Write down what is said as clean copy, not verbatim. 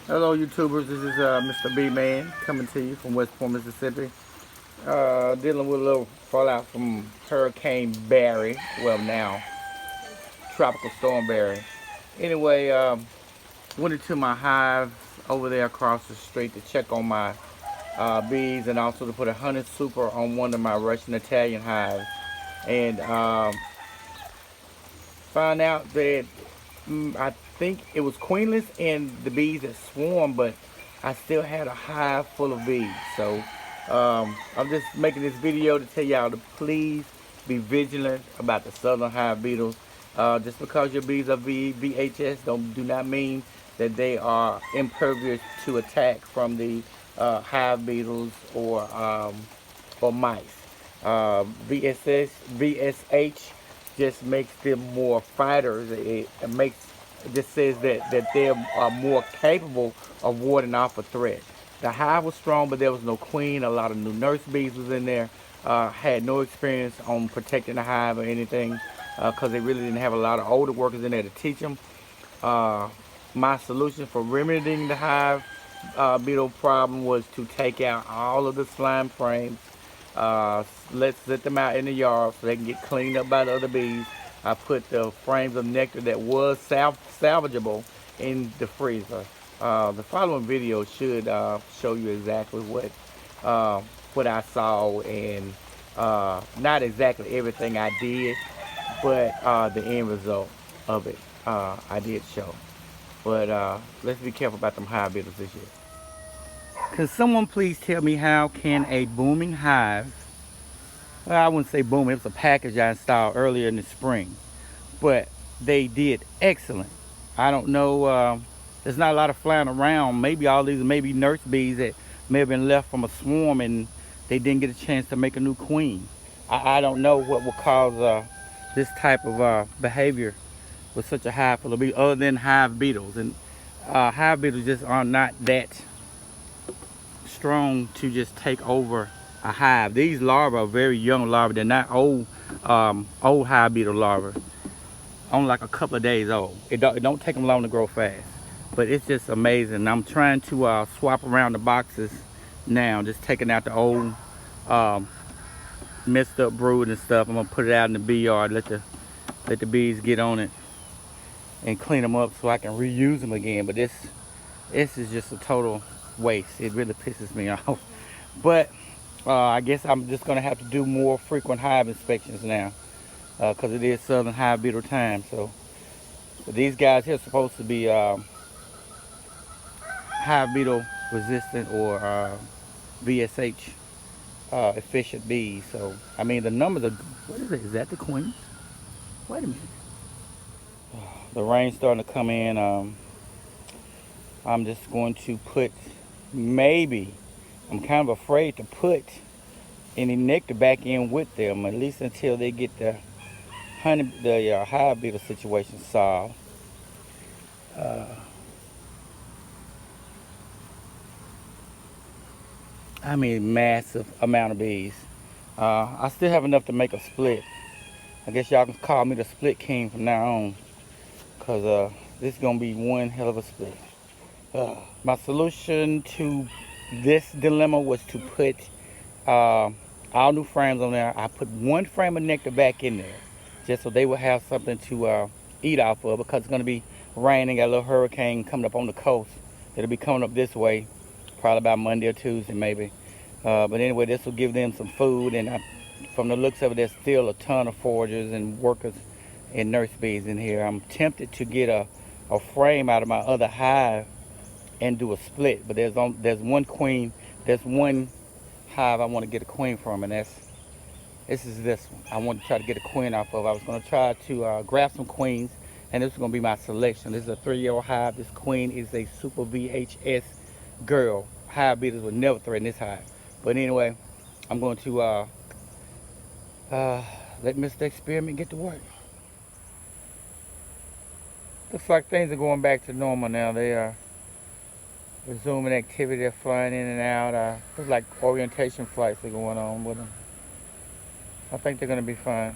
Hello YouTubers, this is Mr. B Man coming to you from West Point, Mississippi. Dealing with a little fallout from Hurricane Barry, well now, Tropical Storm Barry. Anyway, went into my hive over there across the street to check on my bees and also to put a honey super on one of my Russian Italian hives. And found out that I think it was queenless and the bees that swarmed, but I still had a hive full of bees. So I'm just making this video to tell y'all to please be vigilant about the southern hive beetles. Just because your bees are VHS do not mean that they are impervious to attack from the hive beetles or mice. VSH just makes them more fighters. It just says that they are more capable of warding off a threat. The hive was strong, but there was no queen. A lot of new nurse bees was in there. Had no experience on protecting the hive or anything because they really didn't have a lot of older workers in there to teach them. My solution for remedying the hive beetle problem was to take out all of the slime frames. Let's set them out in the yard so they can get cleaned up by the other bees. I put the frames of nectar that was salvageable in the freezer. The following video should show you exactly what I saw and not exactly everything I did, but the end result of it I did show. But let's be careful about them hive beetles this year. Can someone please tell me how can a booming hive, well, I wouldn't say booming, it was a package I installed earlier in the spring, but they did excellent. I don't know, there's not a lot of flying around. Maybe all these maybe nurse bees that may have been left from a swarm and they didn't get a chance to make a new queen. I don't know what will cause this type of behavior with such a hive full of bees, other than hive beetles. And hive beetles just are not that strong to just take over a hive. These larvae are very young larvae. They're not old hive beetle larvae. Only like a couple of days old. It don't take them long to grow fast. But it's just amazing. I'm trying to swap around the boxes now, just taking out the old messed up brood and stuff. I'm gonna put it out in the bee yard, let the bees get on it and clean them up so I can reuse them again. But this is just a total waste. It really pisses me off. But I guess I'm just gonna have to do more frequent hive inspections now because it is southern hive beetle time. So these guys here are supposed to be hive beetle resistant or VSH efficient bees. So I mean the numbers are, what is it? Is that the queen? Wait a minute. The rain's starting to come in. I'm just going to put, maybe, I'm kind of afraid to put any nectar back in with them, at least until they get the hive beetle situation solved. I mean, massive amount of bees. I still have enough to make a split. I guess y'all can call me the split king from now on, because this is going to be one hell of a split. My solution to this dilemma was to put all new frames on there. I put one frame of nectar back in there just so they will have something to eat off of, because it's going to be raining. Got a little hurricane coming up on the coast. It'll be coming up this way probably about Monday or Tuesday maybe. But anyway, this will give them some food, and from the looks of it, there's still a ton of foragers and workers and nurse bees in here. I'm tempted to get a frame out of my other hive and do a split, but there's one queen, there's one hive I want to get a queen from, and this is this one. I want to try to get a queen off of. I was going to try to grab some queens, and this is going to be my selection. This is a 3-year-old hive. This queen is a super VHS girl. Hive beetles would never threaten this hive. But anyway, I'm going to let Mr. Experiment get to work. Looks like things are going back to normal now. They are resuming activity. They're flying in and out. Looks like orientation flights are going on with them. I think they're going to be fine.